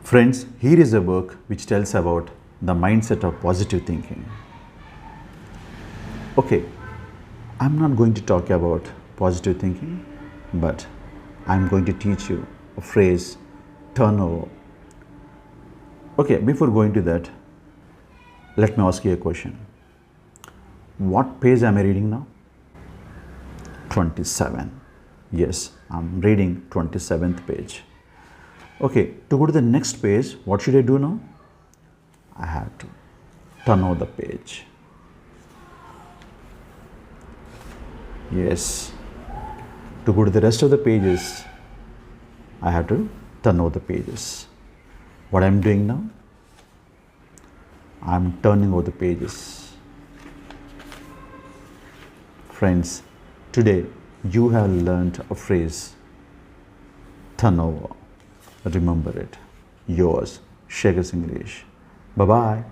Friends, here is a book which tells about the mindset of positive thinking. Okay, I'm not going to talk about positive thinking, but I'm going to teach you a phrase, turnover. Okay, before going to that, let me ask you a question. What page am I reading now? 27. Yes, I'm reading 27th page. Okay, to go to the next page, what should I do now? I have to turn over the page. Yes, to go to the rest of the pages, I have to turn over the pages. What I'm doing now? I'm turning over the pages. Friends, today you have learned a phrase, turnover. Remember it. Yours, SEKHAR'S English. Bye-bye.